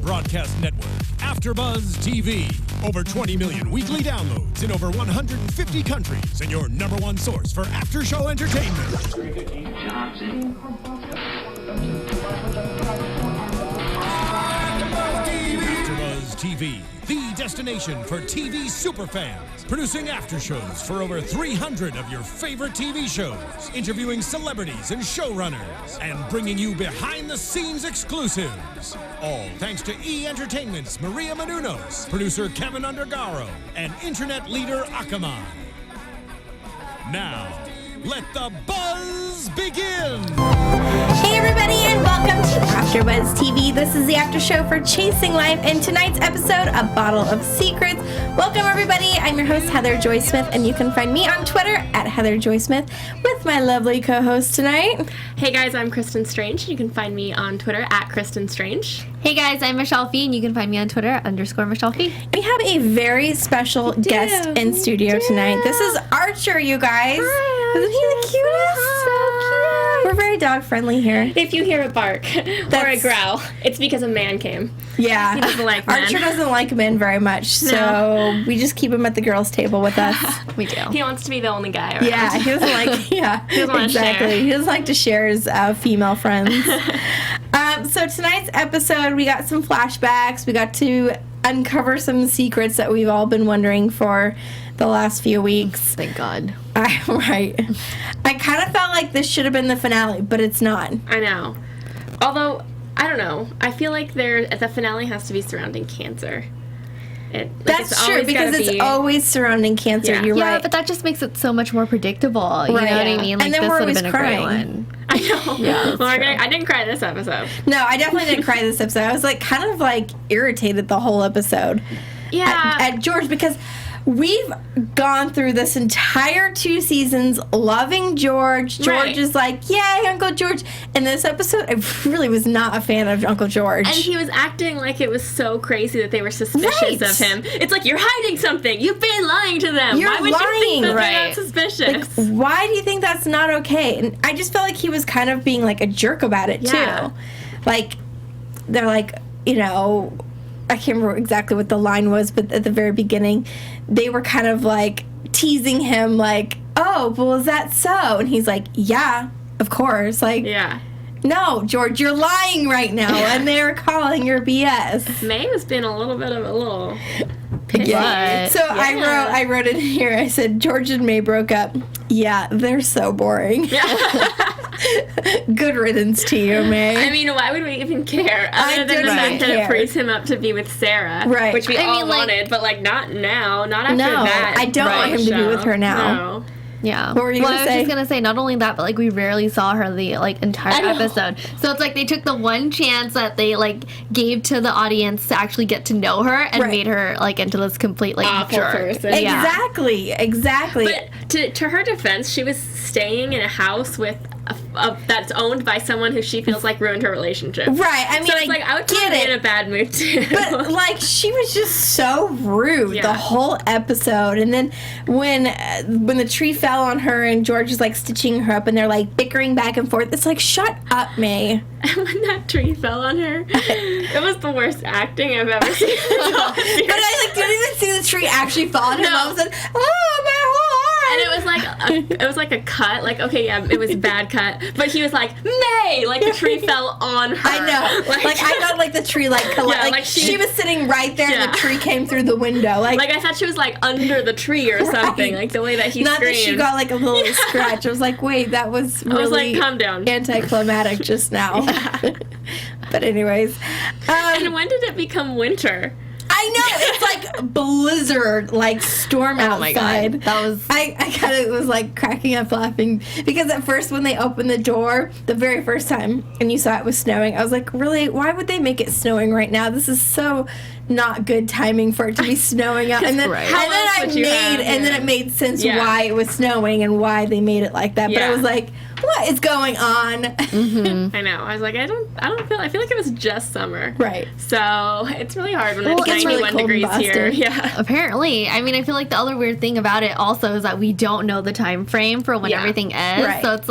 broadcast network, AFTERBUZZ TV. Over 20 million weekly downloads in over 150 countries, and your number one source for after-show entertainment. AFTERBUZZ TV, the destination for TV superfans. Producing aftershows for over 300 of your favorite TV shows, interviewing celebrities and showrunners, and bringing you behind-the-scenes exclusives. All thanks to E! Entertainment's Maria Menounos, producer Kevin Undergaro, and internet leader Akamai. Now, let the buzz begin! Hey everybody, and welcome to AFTERBUZZ TV. This is the after show for Chasing Life, and tonight's episode, A Bottle of Secrets. Welcome everybody, I'm your host Heather Joy Smith, and you can find me on Twitter at Heather Joy Smith with my lovely co-host tonight. Hey guys, I'm Kristin Strange. You can find me on Twitter at Kristin Strange. Hey guys, I'm Michelle Phi, and you can find me on Twitter @Michelle Phi. We have a very special guest in studio tonight. This is Archer, you guys. Hi, Isn't he the cutest? So cute. We're very dog friendly here. If you hear a bark or a growl, it's because a man came. Yeah. He doesn't like men. Archer doesn't like men very much, so we just keep him at the girls' table with us. We do. He wants to be the only guy around. Yeah, he doesn't like, He doesn't want to exactly. share. He doesn't like to share his female friends. So tonight's episode, we got some flashbacks. We got to uncover some secrets that we've all been wondering for the last few weeks. Thank God. Right. I kind of felt like this should have been the finale, but it's not. I know. Although, I don't know. I feel like the finale has to be surrounding cancer. That's true, because it's always surrounding cancer. Yeah. You're Yeah, right. but that just makes it so much more predictable. You know what I mean? Like, And then this we're would have always been a crying. great one. I know. Yeah, Well, I didn't cry this episode. No, I definitely didn't cry this episode. I was kind of irritated the whole episode. Yeah. At George, because we've gone through this entire 2 seasons loving George. George Right. is like, yay, Uncle George. In this episode, I really was not a fan of Uncle George. And he was acting like it was so crazy that they were suspicious Right. of him. It's like, you're hiding something. You've been lying to them. You're Why would you think that lying. they're not suspicious? Why do you think that's not okay? And I just felt like he was kind of being a jerk about it, Yeah. too. They're I can't remember exactly what the line was, but at the very beginning, they were kind of teasing him, oh, well, is that so? And he's like, yeah, of course. Yeah. No, George, you're lying right now, and they're calling your BS. May was being a little bit of a little picky. Yeah. So Yeah. I wrote it here. I said, George and May broke up. Yeah, they're so boring. Good riddance to you, May. I mean, why would we even care? Other than don't the even fact that care. it frees him up to be with Sarah. Right. Which we I all mean, wanted, but not now. Not after No, that. I don't want him to be with her now. No. Yeah. What were you gonna I was say? just gonna say, not only that, but we rarely saw her the entire episode. So it's they took the one chance that they gave to the audience to actually get to know her and Right. made her into this complete Awful jerk. person. Exactly. But to her defense, she was staying in a house with that's owned by someone who she feels ruined her relationship. Right. I mean, So it's I would get be it. in a bad mood too. But she was just so rude Yeah. the whole episode. And then when the tree fell on her and George is stitching her up and they're bickering back and forth, it's shut up, May. And when that tree fell on her, it was the worst acting I've ever seen. But I didn't even see the tree actually fall on him. No. All of a sudden, oh, my whole arm. And it was a cut. Okay, yeah, it was a bad cut. But he was like, May! The tree fell on her. I know. I thought the tree Yeah, she was sitting right there and the Yeah. tree came through the window. I thought she was under the tree or something. Right. The way that he Not screamed. that she got a little scratch. I was wait, that was really I was calm down. anticlimactic just now. But anyways. And when did it become winter? I know, it's blizzard, storm outside. Oh my God. That was... I kind of was cracking up laughing because at first when they opened the door, the very first time, and you saw it was snowing, I was really, why would they make it snowing right now? This is so not good timing for it to be snowing out. And then, Right. and then it made sense Yeah. why it was snowing and why they made it like that. But I Yeah. was what is going on? I know. I was I feel like it was just summer. Right. So it's really hard when Well, it's it's 91 really cold in degrees here. Boston. Yeah. Apparently. I mean, I feel the other weird thing about it also is that we don't know the time frame for when Yeah. everything ends. Right. So it's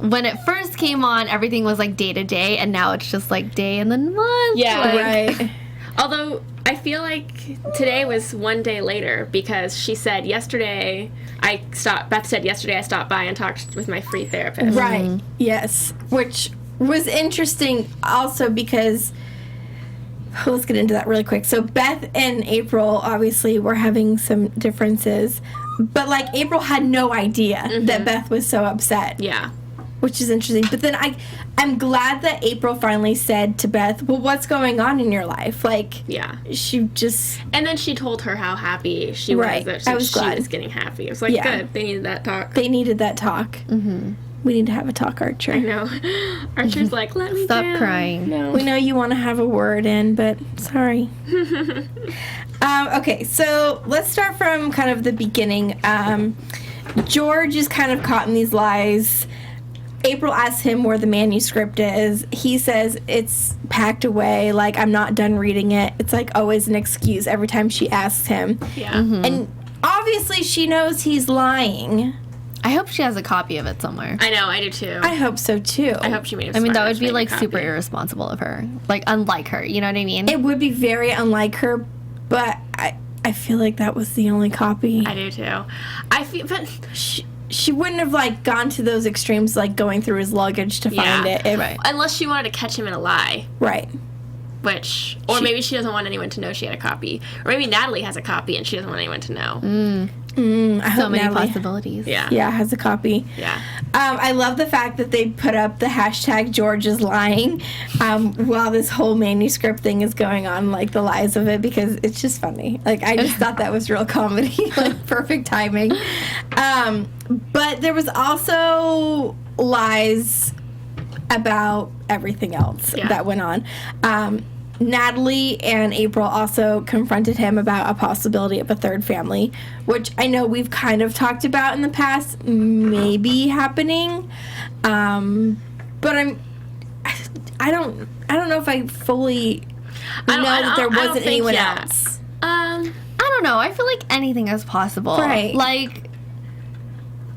when it first came on, everything was like day to day, and now it's just like day and then month. Yeah. Like, Right. Although I feel like today was one day later because she said yesterday Beth said yesterday I stopped by and talked with my free therapist. Right. Yes. Which was interesting also because, let's get into that really quick. So Beth and April obviously were having some differences, but like April had no idea that Beth was so upset. Yeah. Which is interesting. But then I'm glad that April finally said to Beth, well, what's going on in your life? Like, Yeah. she just... And then she told her how happy she Right. was that I was she glad. was getting happy. It was like, Yeah. good. They needed that talk. They needed that talk. Mm-hmm. We need to have a talk, Archer. I know. Archer's like, let me Stop down. crying. No. We know you want to have a word in, but sorry. Okay, so let's start from kind of the beginning. George is kind of caught in these lies. April asks him where the manuscript is. He says it's packed away, like I'm not done reading it. It's like always an excuse every time she asks him. Yeah. And obviously she knows he's lying. I hope she has a copy of it somewhere. I know, I do too. I hope so too. I hope she made a I mean, that smart would be enough like to make a super copy. irresponsible of her. Like, unlike her, you know what I mean? It would be very unlike her, but I feel like that was the only copy. I do too. I feel, but She wouldn't have like gone to those extremes, like going through his luggage to find Yeah. it. If, Right. unless she wanted to catch him in a lie, Right. or maybe she doesn't want anyone to know she had a copy, or maybe Natalie has a copy and she doesn't want anyone to know. I So hope many Natalie, possibilities. Yeah. Yeah, has a copy. Yeah. I love the fact that they put up the hashtag George is lying while this whole manuscript thing is going on, like the lies of it, because it's just funny. Like, I just thought that was real comedy, like perfect timing. But there was also lies about everything else that went on. Natalie and April also confronted him about a possibility of a third family, which I know we've kind of talked about in the past, maybe happening. But I don't know if I fully know that there wasn't anyone else. I don't know. I feel like anything is possible. Right. Like,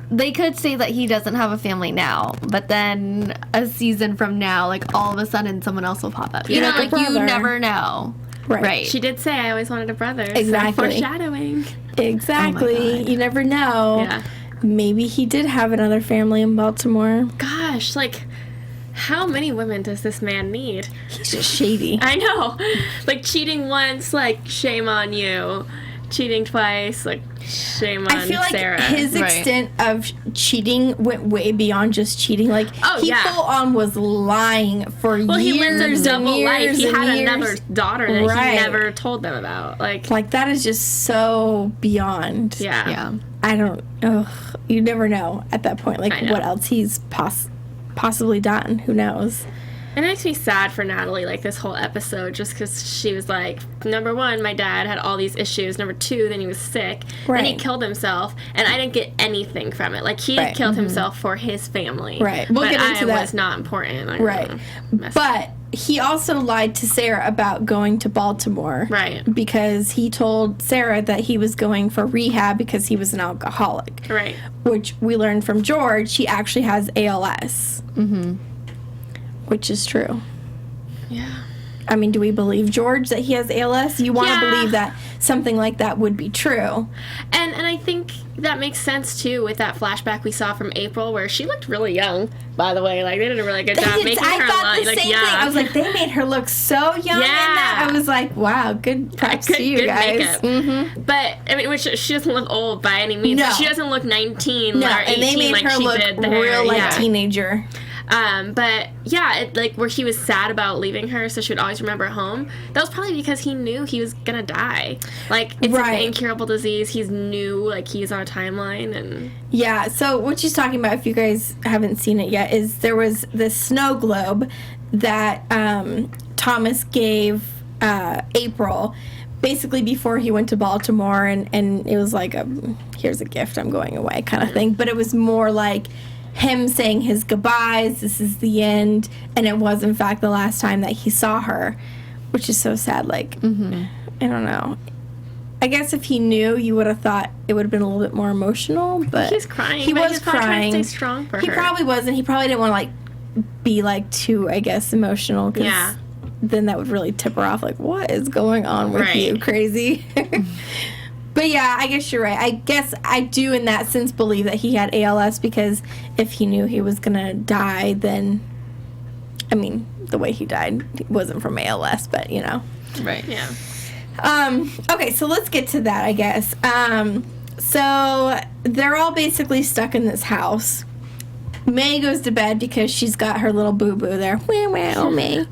they could say that he doesn't have a family now, but then a season from now, like, all of a sudden someone else will pop up. You Yeah. know, Like a like, you brother. never know. Right. She did say I always wanted a brother. so Exactly. foreshadowing. Exactly. Oh my God. You never know. Yeah. Maybe he did have another family in Baltimore. Gosh, like, how many women does this man need? He's just shady. I know. Like, cheating once, like, shame on you. Cheating twice, like, shame on I feel like Sarah. his Right. extent of cheating went way beyond just cheating. Like, he full on was lying for Well, years he lived a and double life. years He and had years. another daughter that Right. he never told them about. Like, that is just so beyond. Yeah. Yeah. I don't, you never know at that point, like, I know. what else he's possibly done. Who knows? It makes me sad for Natalie, like, this whole episode, just because she was like, number one, my dad had all these issues. Number two, then he was sick. Then he Right. killed himself, and I didn't get anything from it. Like, he Right. killed himself for his family. Right. We'll but get into I that. was not important. Like, Right. messed up. But he also lied to Sarah about going to Baltimore. Right. Because he told Sarah that he was going for rehab because he was an alcoholic. Right. Which we learned from George, he actually has ALS. Mm-hmm. Which is true. Yeah. I mean, do we believe George that he has ALS? You want to Yeah. believe that something like that would be true. And I think that makes sense, too, with that flashback we saw from April, where she looked really young, by the way. Like, they did a really good job making I her thought the like same young. thing. I was like, they made her look so young in that. I was like, wow, good props to you good guys. makeup. Mm-hmm. But, I mean, which she doesn't look old by any means. No. She doesn't look 19 No, or 18 and they made like her she look did there. real like yeah. teenager. But yeah, it, like where he was sad about leaving her, so she would always remember home. That was probably because he knew he was gonna die. Like, it's Right. an incurable disease. He's new, like he's on a timeline, and Yeah, so what she's talking about, if you guys haven't seen it yet, is there was this snow globe that Thomas gave April basically before he went to Baltimore, and it was like, here's a gift, I'm going away kind of thing. But it was more like him saying his goodbyes, this is the end, and it was in fact the last time that he saw her, which is so sad. Like, I don't know. I guess if he knew, you would have thought it would have been a little bit more emotional, but He's crying. He but was he's probably crying. trying to stay strong for He her. probably wasn't. He probably didn't want to, like, be, like, too, I guess, emotional, because Yeah. then that would really tip her off, like, what is going on with Right. you, crazy? But yeah, I guess you're right. I guess I do, in that sense, believe that he had ALS, because if he knew he was going to die, then, I mean, the way he died wasn't from ALS, but, you know. Right. Yeah. Okay, so let's get to that, I guess. So they're all basically stuck in this house. May goes to bed because she's got her little boo-boo there. Wow, wow, May.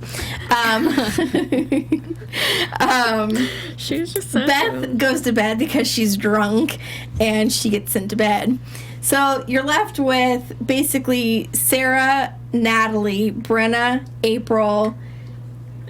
She was just so Beth goes to bed because she's drunk, and she gets sent to bed. So you're left with basically Sara, Natalie, Brenna, April,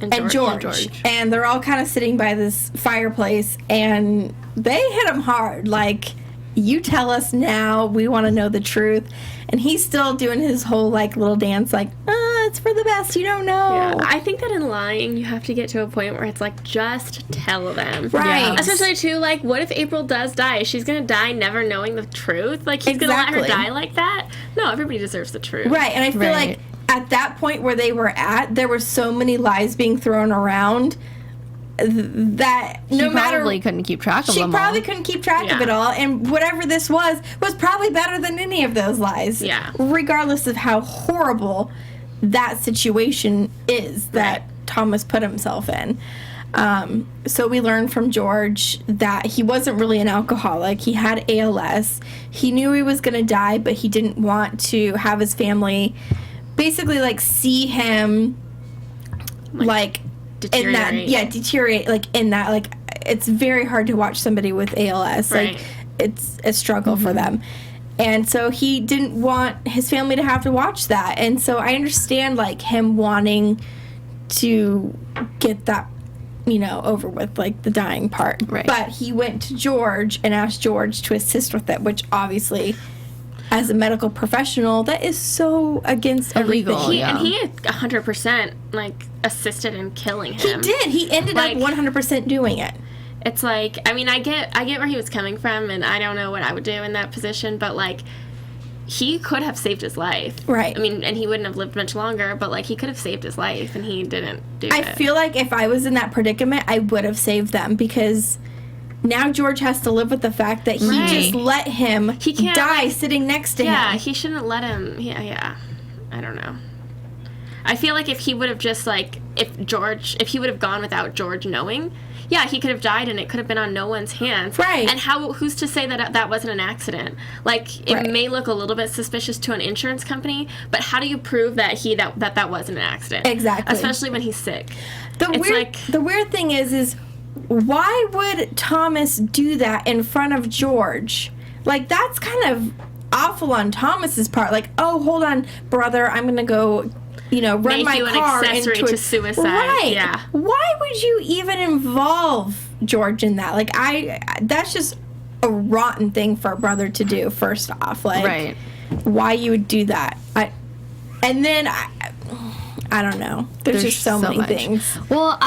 and George. And they're all kind of sitting by this fireplace, and they hit him hard. Like, you tell us now, we want to know the truth. And he's still doing his whole, like, little dance, like, it's for the best, you don't know. Yeah. I think that in lying, you have to get to a point where it's like, just tell them. Right. Yeah. Especially, too, like, what if April does die? She's going to die never knowing the truth? Like, he's going to let her Exactly. die like that? No, everybody deserves the truth. Right, and I feel Right. like at that point where they were at, there were so many lies being thrown around that She no matter... probably couldn't keep track of She them probably all. couldn't keep track of Yeah. it all, and whatever this was probably better than any of those lies. Yeah. Regardless of how horrible that situation is that Thomas put himself in. So we learned from George that he wasn't really an alcoholic. He had ALS. He knew he was going to die, but he didn't want to have his family basically, like, see him, like in that, deteriorate. deteriorate, like, in that, like, it's very hard to watch somebody with ALS. Right. Like, it's a struggle for them. And so he didn't want his family to have to watch that. And so I understand, like, him wanting to get that, you know, over with, like, the dying part. Right. But he went to George and asked George to assist with it, which obviously, as a medical professional, that is so against Illegal. everything. Yeah. And he had 100%, like, assisted in killing He him. did. He ended Like- up 100% doing it. It's like, I mean, I get where he was coming from, and I don't know what I would do in that position, but, like, he could have saved his life. Right. I mean, and he wouldn't have lived much longer, but, like, he could have saved his life, and he didn't do it. I feel like if I was in that predicament, I would have saved them, because now George has to live with the fact that he Right. just let him He can't, die like- sitting next to Yeah, him. he shouldn't let him. Yeah. I don't know. I feel like if he would have just, like, if he would have gone without George knowing, yeah, he could have died and it could have been on no one's hands. Right. And who's to say that that wasn't an accident? Like, it Right. may look a little bit suspicious to an insurance company, but how do you prove that that wasn't an accident? Exactly. Especially when he's sick. The weird thing is why would Thomas do that in front of George? Like, that's kind of awful on Thomas's part. Like, oh, hold on, brother, I'm gonna go, you know, run Make my you an car accessory into to suicide. Right. Yeah. Why would you even involve George in that? Like, that's just a rotten thing for a brother to do. First off, like, Right. why you would do that? I don't know. There's just so many much. things. Well,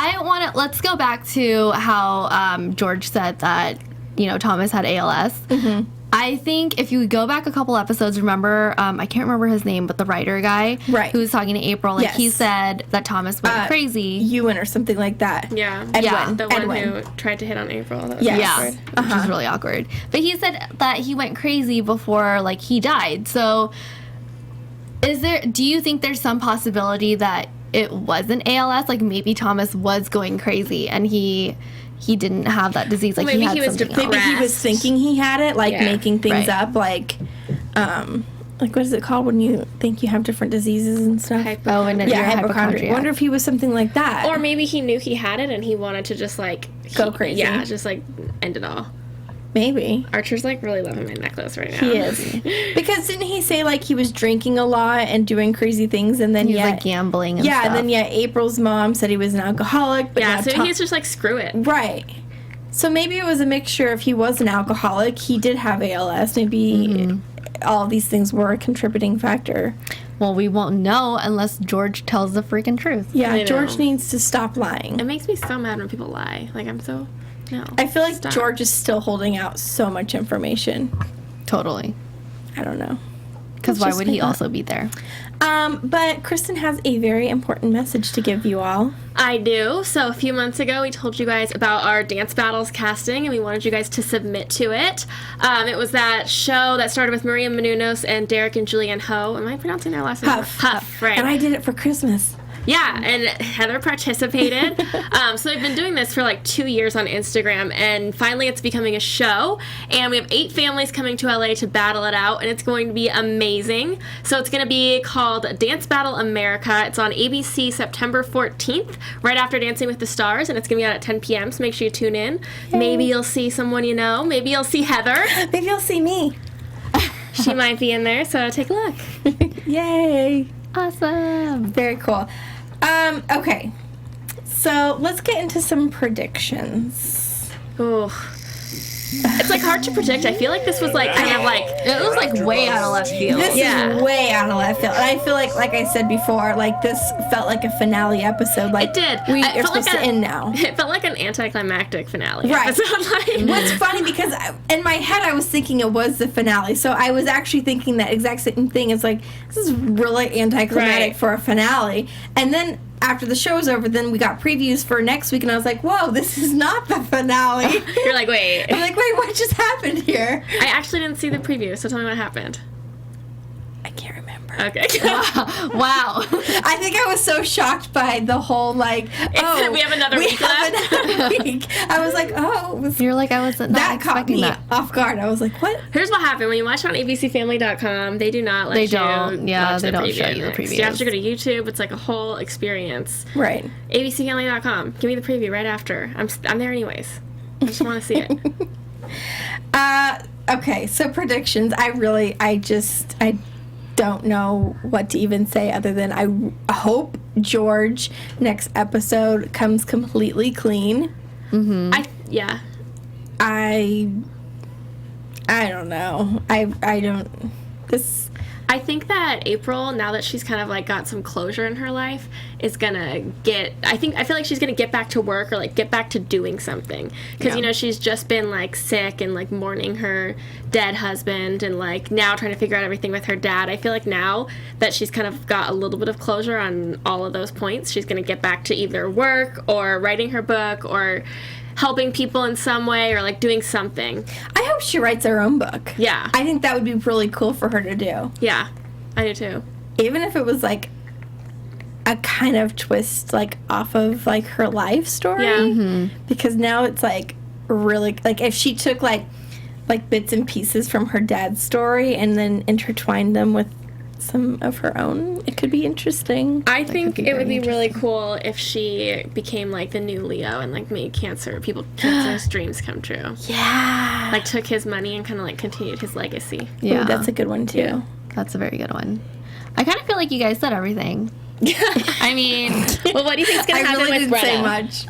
let's go back to how George said that, you know, Thomas had ALS. Mm-hmm. I think if you go back a couple episodes, remember, I can't remember his name, but the writer guy who was talking to April, and he Yes. said that Thomas went crazy. Ewan or something like that. Yeah. Edwin. The one Edwin. who tried to hit on April. That was Yes. Yeah, awkward. which was really awkward. But he said that he went crazy before, like, he died. So, do you think there's some possibility that it wasn't ALS? Like, maybe Thomas was going crazy and he didn't have that disease. Like, Maybe he had he was something depressed. else. Maybe he was thinking he had it, like Yeah. making things Right. up, like what is it called when you think you have different diseases and stuff? Oh, and Yeah, you're hypochondria. hypochondriac. Wonder if he was something like that. Or maybe he knew he had it and he wanted to just, like... Go crazy. Yeah, just, like, end it all. Maybe. Archer's, like, really loving my necklace right now. He is. Because didn't he say, like, he was drinking a lot and doing crazy things, and then He was, like, gambling and stuff. and then April's mom said he was an alcoholic. But Yeah, now so he's just like, screw it. Right. So maybe it was a mixture. If he was an alcoholic, he did have ALS. Maybe all these things were a contributing factor. Well, we won't know unless George tells the freaking truth. Yeah, I know. George needs to stop lying. It makes me so mad when people lie. Like, I'm so... No. I feel like Stop. George is still holding out so much information. Totally. I don't know. Because why would he also be there? But Kristin has a very important message to give you all. I do. So a few months ago, we told you guys about our Dance Battles casting, and we wanted you guys to submit to it. It was that show that started with Maria Menounos and Derek and Julianne Ho. Am I pronouncing their last name? Huff, right. And I did it for Christmas. Yeah, and Heather participated. So they've been doing this for like 2 years on Instagram, and finally it's becoming a show. And we have 8 families coming to LA to battle it out, and it's going to be amazing. So it's going to be called Dance Battle America. It's on ABC September 14th, right after Dancing with the Stars, and it's going to be out at 10 p.m., so make sure you tune in. Yay. Maybe you'll see someone you know. Maybe you'll see Heather. Maybe you'll see me. She might be in there, so take a look. Yay. Awesome. Very cool. Okay. So let's get into some predictions. Ooh. It's like hard to predict. I feel like this was like kind of like It was like way out of left field. This is way out of left field. And I feel like I said before, like this felt like a finale episode. Like it did. We It are felt supposed like to end now. It felt like an anticlimactic finale. Right. Episode, like. What's funny, because in my head I was thinking it was the finale, so I was actually thinking that exact same thing. It's like, this is really anticlimactic Right. for a finale. And then after the show was over, then we got previews for next week, and I was like, whoa, this is not the finale. You're like, wait. I'm like, wait, what just happened here? I actually didn't see the preview, so tell me what happened. I can't remember. Okay. Wow. I think I was so shocked by the whole, like, we have another week have left. another week. I was like, oh, You're like, I was not that caught expecting me that. off guard. I was like, what? Here's what happened. When you watch it on abcfamily.com, they do not let They you don't. Yeah, watch they the don't preview show you the next. You have to previews. go to YouTube. It's like a whole experience. Right. abcfamily.com. Give me the preview right after. I'm there anyways. I just want to see it. Okay, so predictions. I don't know what to even say other than I hope George next episode comes completely clean. Yeah. I don't know. I don't. This. I think that April, now that she's kind of like got some closure in her life, is gonna get. I feel like she's gonna get back to work or like get back to doing something, because Yeah. she's just been like sick and like mourning her dead husband and like now trying to figure out everything with her dad. I feel like now that she's kind of got a little bit of closure on all of those points, she's gonna get back to either work or writing her book or helping people in some way or like doing something. I hope she writes her own book. Yeah. I think that would be really cool for her to do. Yeah, I do too. Even if it was like a kind of twist, like off of like her life story. Yeah. Because now it's like really, like if she took like bits and pieces from her dad's story and then intertwined them with some of her own, it could be interesting. I think it would be really cool if she became like the new Leo and like made cancer's dreams come true. Yeah. Like took his money and kind of like continued his legacy. Yeah. Ooh, that's a good one too. Yeah. That's a very good one. I kind of feel like you guys said everything. I mean, Well, what do you think's gonna I happen really with didn't Brenna? say much.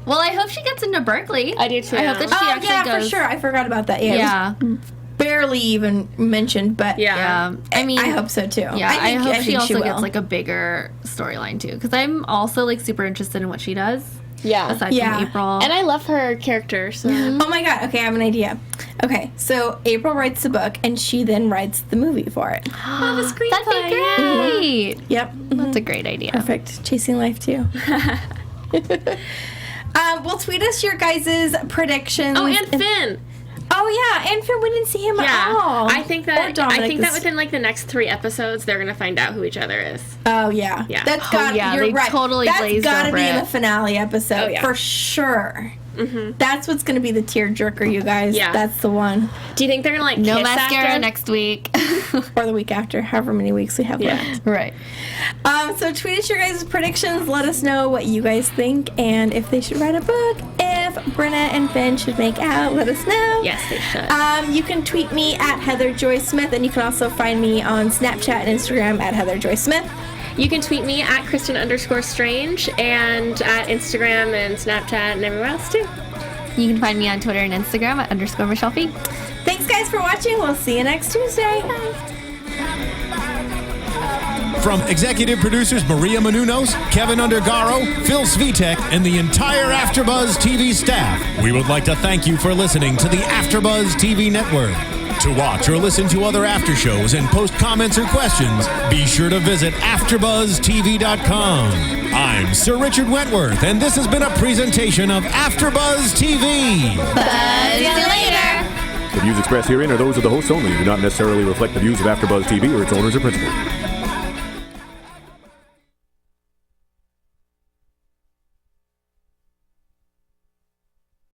well, I hope she gets into Berkeley. I do too. I hope that she Oh actually yeah, goes. for sure. I forgot about that. Yeah. It was barely even mentioned, but Yeah. I mean, I hope so too. Yeah, I hope she think also will. gets like a bigger storyline too, because I'm also like super interested in what she does. Yeah. Aside Yeah. from April. And I love her character. So Oh my god, okay, I have an idea. Okay, so April writes the book and she then writes the movie for it. the screenplay. That'd be great. Yep. That's a great idea. Perfect. Chasing Life too. Well, tweet us your guys' predictions. Oh, and Finn. Oh yeah, and Finn, we didn't see him at all. I think Or that Dominic is- within like the next 3 episodes they're gonna find out who each other is. Oh yeah. Yeah. That's Oh, got. yeah, You're they right. totally That's glazed gotta over be in it. the finale episode Oh, yeah. for sure. Mm-hmm. That's what's gonna be the tearjerker, you guys. Yeah. That's the one. Do you think they're gonna like No kiss mascara after? next week. Or the week after, however many weeks we have Yeah. left. Right. So tweet us your guys' predictions. Let us know what you guys think and if they should write a book. If Brenna and Finn should make out, let us know. Yes, they should. You can tweet me at Heather Joy Smith, and you can also find me on Snapchat and Instagram at Heather Joy Smith. You can tweet me at Kristin_Strange and at Instagram and Snapchat and everywhere else too. You can find me on Twitter and Instagram at _Michelle Phi. Thanks, guys, for watching. We'll see you next Tuesday. From executive producers Maria Menounos, Kevin Undergaro, Phil Svitek, and the entire AfterBuzz TV staff, we would like to thank you for listening to the AfterBuzz TV network. To watch or listen to other after shows and post comments or questions, be sure to visit AfterBuzzTV.com. I'm Sir Richard Wentworth, and this has been a presentation of AfterBuzz TV. Buzz you later. The views expressed herein are those of the hosts only and do not necessarily reflect the views of AfterBuzz TV or its owners or principals.